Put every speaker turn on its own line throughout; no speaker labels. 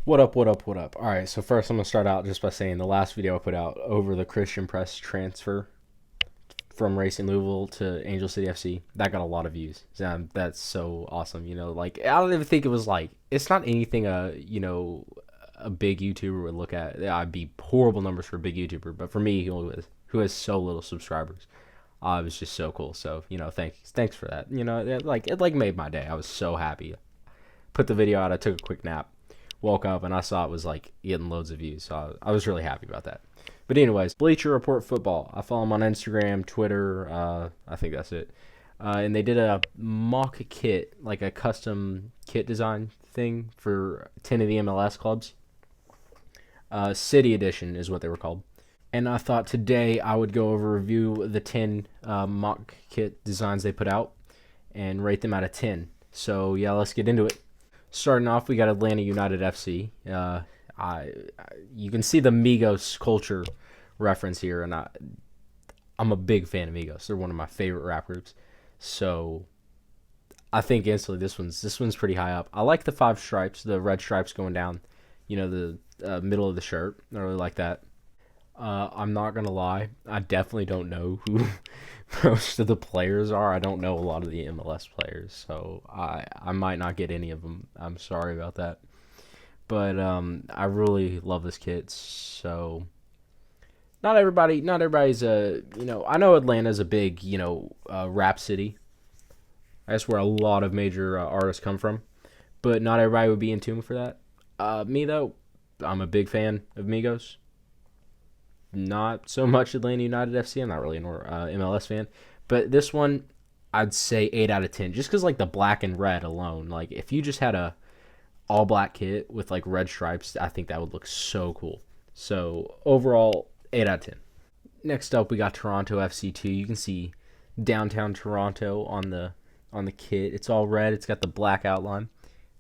What up, what up, what up? All right, so first I'm going to start out just by saying the last video I put out over the Christian Press transfer from Racing Louisville to Angel City FC, that got a lot of views. That's so awesome. Like, I don't even think it was like, it's not anything, a big YouTuber would look at. Yeah, I'd be horrible numbers for a big YouTuber, but for me, who has so little subscribers, it was just so cool. So, thanks for that. It made my day. I was so happy. Put the video out, I took a quick nap, woke up, and I saw it was like getting loads of views. So I was really happy about that. But anyways, Bleacher Report Football. I follow them on Instagram, Twitter. I think that's it. And they did a mock kit, like a custom kit design thing for 10 of the MLS clubs. City Edition is what they were called. And I thought today I would go over review the 10 mock kit designs they put out and rate them out of 10. So yeah, let's get into it. Starting off, we got Atlanta United FC. You can see the Migos culture reference here, and I'm a big fan of Migos. They're one of my favorite rap groups. So I think instantly this one's pretty high up. I like the 5 stripes, the red stripes going down, the middle of the shirt. I really like that. I'm not gonna lie, I definitely don't know who most of the players are. I don't know a lot of the MLS players, so I might not get any of them. I'm sorry about that. But I really love this kit. So not everybody's I know Atlanta's a big rap city. That's where a lot of major artists come from, but not everybody would be in tune for that. Me though, I'm a big fan of Migos. Not so much Atlanta United FC. I'm not really an MLS fan, but this one I'd say 8 out of 10, just because like the black and red alone. Like if you just had a all black kit with like red stripes, I think that would look so cool. So overall, 8 out of 10. Next up, we got Toronto FC2. You can see downtown Toronto on the kit. It's all red. It's got the black outline.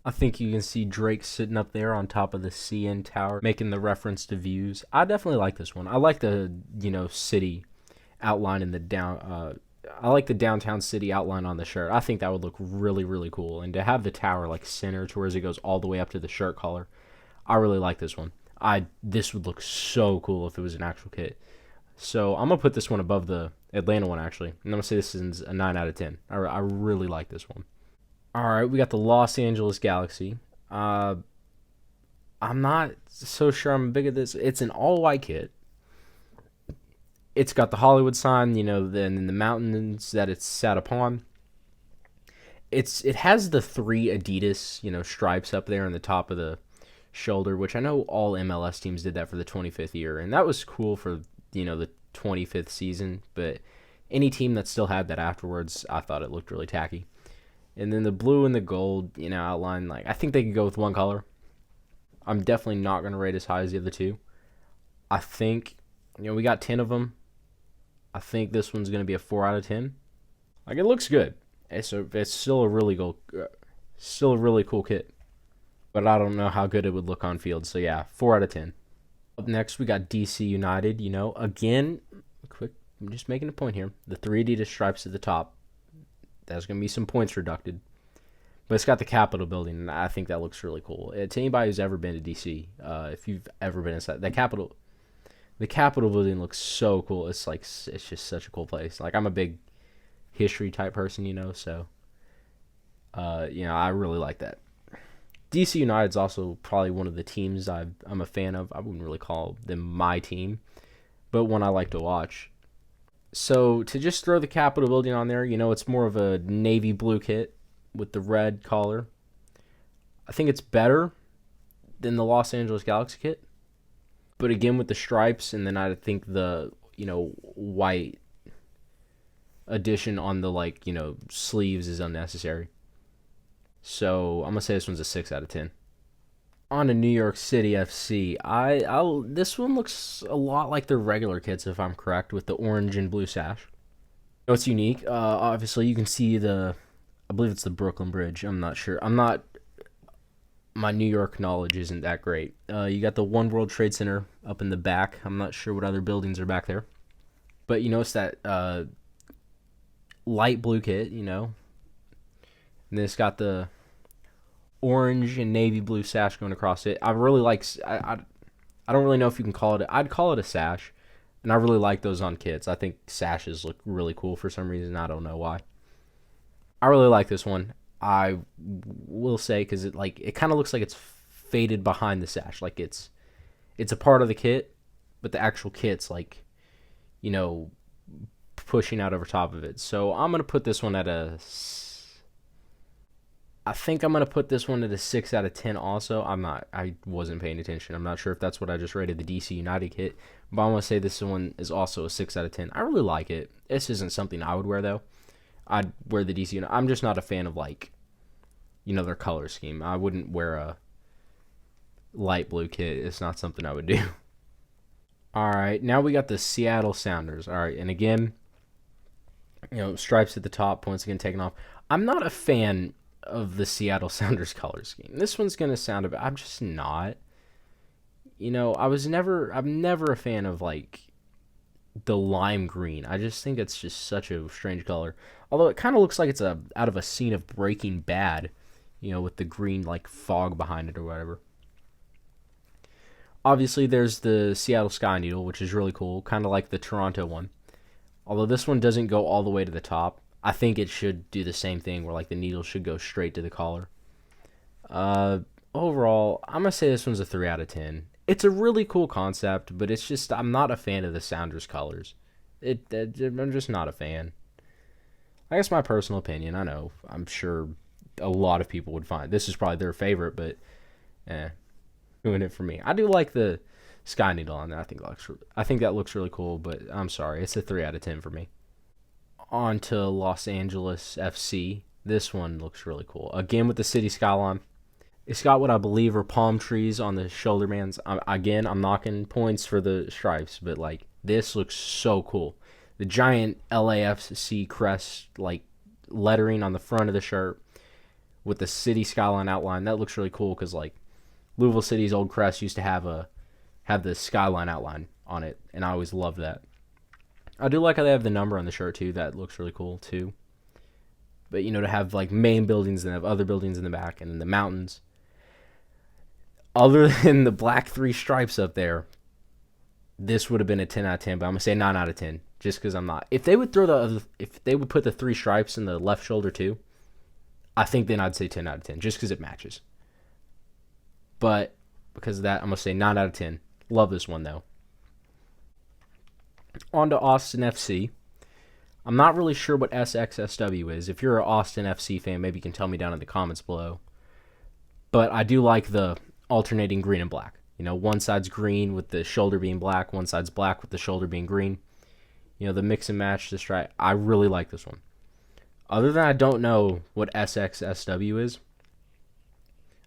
I think you can see Drake sitting up there on top of the CN Tower, making the reference to views. I definitely like this one. I like the, city outline in the down. I like the downtown city outline on the shirt. I think that would look really, really cool. And to have the tower like center to where it goes all the way up to the shirt collar, I really like this one. This would look so cool if it was an actual kit. So I'm gonna put this one above the Atlanta one actually. And I'm gonna say this is a 9 out of 10. I really like this one. All right, we got the Los Angeles Galaxy. I'm not so sure I'm big at this. It's an all-white kit. It's got the Hollywood sign, then the mountains that it's sat upon. It has the 3 Adidas, stripes up there on the top of the shoulder, which I know all MLS teams did that for the 25th year, and that was cool for, the 25th season, but any team that still had that afterwards, I thought it looked really tacky. And then the blue and the gold, outline, like, I think they could go with one color. I'm definitely not going to rate as high as the other 2. I think, we got 10 of them. I think this one's going to be a 4 out of 10. Like, it looks good. It's still a really cool kit. But I don't know how good it would look on field. So, yeah, 4 out of 10. Up next, we got DC United. Again, I'm just making a point here. The 3 Adidas stripes at the top. There's going to be some points reducted. But it's got the Capitol building, and I think that looks really cool. To anybody who's ever been to DC, if you've ever been inside, the Capitol building looks so cool. It's just such a cool place. Like, I'm a big history type person, so, I really like that. DC United's also probably one of the teams I'm a fan of. I wouldn't really call them my team, but one I like to watch. So to just throw the Capitol building on there, it's more of a navy blue kit with the red collar. I think it's better than the Los Angeles Galaxy kit. But again, with the stripes, and then I think the, white addition on the, sleeves is unnecessary. So I'm going to say this one's a 6 out of 10. On to New York City FC. This one looks a lot like their regular kits, if I'm correct, with the orange and blue sash. What's unique? Obviously, you can see I believe it's the Brooklyn Bridge. I'm not sure. My New York knowledge isn't that great. You got the One World Trade Center up in the back. I'm not sure what other buildings are back there. But, it's that light blue kit, And then it's got the orange and navy blue sash going across it. I really like. I don't really know if you can call it. I'd call it a sash, and I really like those on kids. I think sashes look really cool for some reason. I don't know why. I really like this one. I will say because it kind of looks like it's faded behind the sash, like it's a part of the kit, but the actual kit's like, you know, pushing out over top of it. So I'm gonna put this one at a. I think I'm gonna put this one at a 6 out of 10. Also, I'm not. I wasn't paying attention. I'm not sure if that's what I just rated the DC United kit, but I'm gonna say this one is also a 6 out of 10. I really like it. This isn't something I would wear though. I'd wear the DC United. I'm just not a fan of their color scheme. I wouldn't wear a light blue kit. It's not something I would do. All right, now we got the Seattle Sounders. All right, and again, stripes at the top, points again taken off. I'm not a fan of the Seattle Sounders color scheme. This one's gonna sound a bit. I'm just not. I'm never a fan of the lime green. I just think it's just such a strange color. Although it kind of looks like it's out of a scene of Breaking Bad, with the green fog behind it or whatever. Obviously, there's the Seattle Sky Needle, which is really cool, kind of like the Toronto one. Although this one doesn't go all the way to the top. I think it should do the same thing where the needle should go straight to the collar. Overall, I'm going to say this one's a 3 out of 10. It's a really cool concept, but it's just I'm not a fan of the Sounders colors. I'm just not a fan. I guess my personal opinion, I know. I'm sure a lot of people would find this is probably their favorite, but doing it for me. I do like the Sky Needle on there. I think that looks really cool, but I'm sorry. It's a 3 out of 10 for me. On to Los Angeles FC. This one looks really cool. Again, with the city skyline. It's got what I believe are palm trees on the shoulder bands. Again, I'm knocking points for the stripes, but this looks so cool. The giant LAFC crest, lettering on the front of the shirt with the city skyline outline. That looks really cool because Louisville City's old crest used to have the skyline outline on it, and I always loved that. I do like how they have the number on the shirt too. That looks really cool too. But to have main buildings and have other buildings in the back and then the mountains. Other than the black 3 stripes up there, this would have been a 10 out of 10. But I'm gonna say 9 out of 10 just because I'm not. If they would put the 3 stripes in the left shoulder too, I think then I'd say 10 out of 10 just because it matches. But because of that, I'm gonna say 9 out of 10. Love this one though. On to Austin FC. I'm not really sure what SXSW is. If you're an Austin FC fan, maybe you can tell me down in the comments below. But I do like the alternating green and black. One side's green with the shoulder being black, one side's black with the shoulder being green. The mix and match, the stripe. I really like this one. Other than I don't know what SXSW is.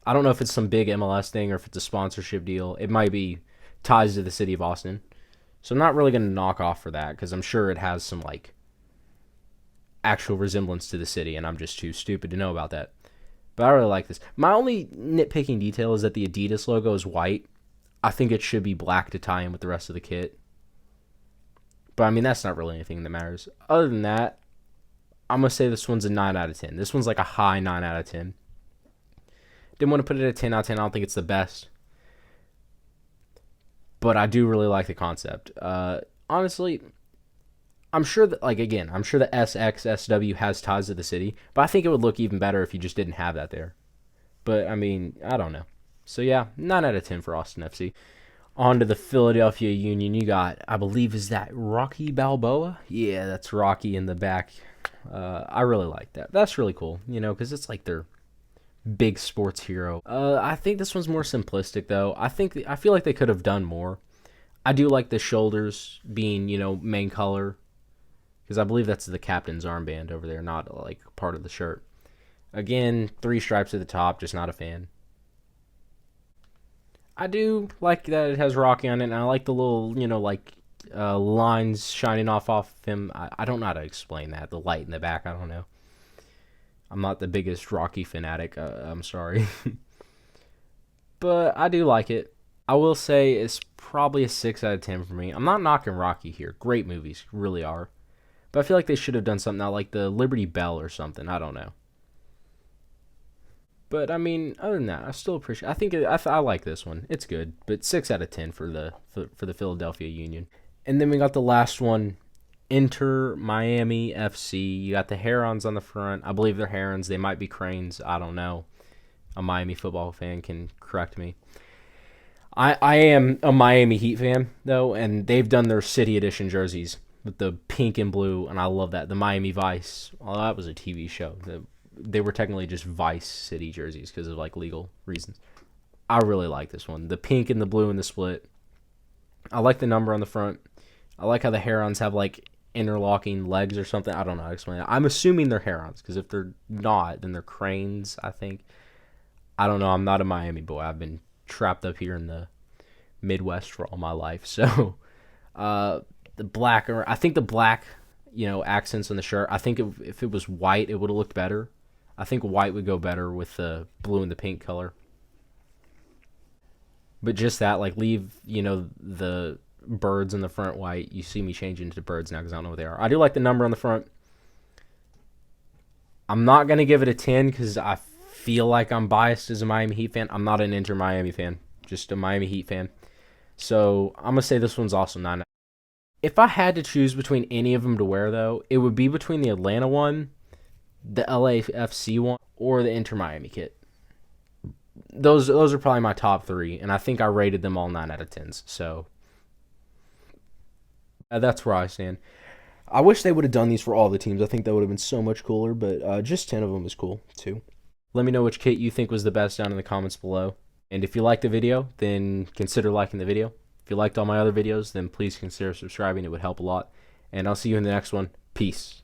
I don't know if it's some big MLS thing or if it's a sponsorship deal. It might be ties to the city of Austin. So I'm not really going to knock off for that because I'm sure it has some actual resemblance to the city, and I'm just too stupid to know about that. But I really like this. My only nitpicking detail is that the Adidas logo is white. I think it should be black to tie in with the rest of the kit. But I mean, that's not really anything that matters. Other than that, I'm going to say this one's a 9 out of 10. This one's a high 9 out of 10. Didn't want to put it at 10 out of 10. I don't think it's the best. But I do really like the concept. Honestly, I'm sure that, I'm sure the SXSW has ties to the city, but I think it would look even better if you just didn't have that there. But, I mean, I don't know. So, yeah, 9 out of 10 for Austin FC. On to the Philadelphia Union. You got, I believe, is that Rocky Balboa? Yeah, that's Rocky in the back. I really like that. That's really cool, because it's their big sports hero. I think this one's more simplistic though. I feel like they could have done more. I do like the shoulders being, main color because I believe that's the captain's armband over there, not part of the shirt. Again, 3 stripes at the top, just not a fan. I do like that it has Rocky on it, and I like the little, lines shining off him. I don't know how to explain that. The light in the back, I don't know. I'm not the biggest Rocky fanatic. I'm sorry. But I do like it. I will say it's probably a 6 out of 10 for me. I'm not knocking Rocky here. Great movies, really are. But I feel like they should have done something now, like the Liberty Bell or something. I don't know. But I mean, other than that, I still appreciate. I like this one. It's good, but 6 out of 10 for the Philadelphia Union. And then we got the last one, Inter Miami FC. You got the Herons on the front. I believe they're Herons. They might be Cranes. I don't know. A Miami football fan can correct me. I am a Miami Heat fan, though, and they've done their City Edition jerseys with the pink and blue, and I love that. The Miami Vice. Well, that was a TV show. They were technically just Vice City jerseys because of like legal reasons. I really like this one. The pink and the blue and the split. I like the number on the front. I like how the Herons have like interlocking legs or something. I don't know how to explain it. I'm assuming they're Herons because if they're not, then they're Cranes, I think. I don't know. I'm not a Miami boy. I've been trapped up here in the Midwest for all my life. So the black, or I think the black, accents on the shirt. I think if it was white, it would have looked better. I think white would go better with the blue and the pink color. But just that, like, leave, the birds in the front white. You see me changing to birds now because I don't know what they are. I do like the number on the front. I'm not going to give it a 10 because I feel like I'm biased as a Miami Heat fan. I'm not an Inter Miami fan, just a Miami Heat fan. So I'm going to say this one's also 9. If I had to choose between any of them to wear, though, it would be between the Atlanta one, the LAFC one, or the Inter Miami kit. Those are probably my top 3, and I think I rated them all 9 out of 10s. So that's where I stand. I wish they would have done these for all the teams. I think that would have been so much cooler, but just 10 of them is cool, too. Let me know which kit you think was the best down in the comments below. And if you liked the video, then consider liking the video. If you liked all my other videos, then please consider subscribing. It would help a lot. And I'll see you in the next one. Peace.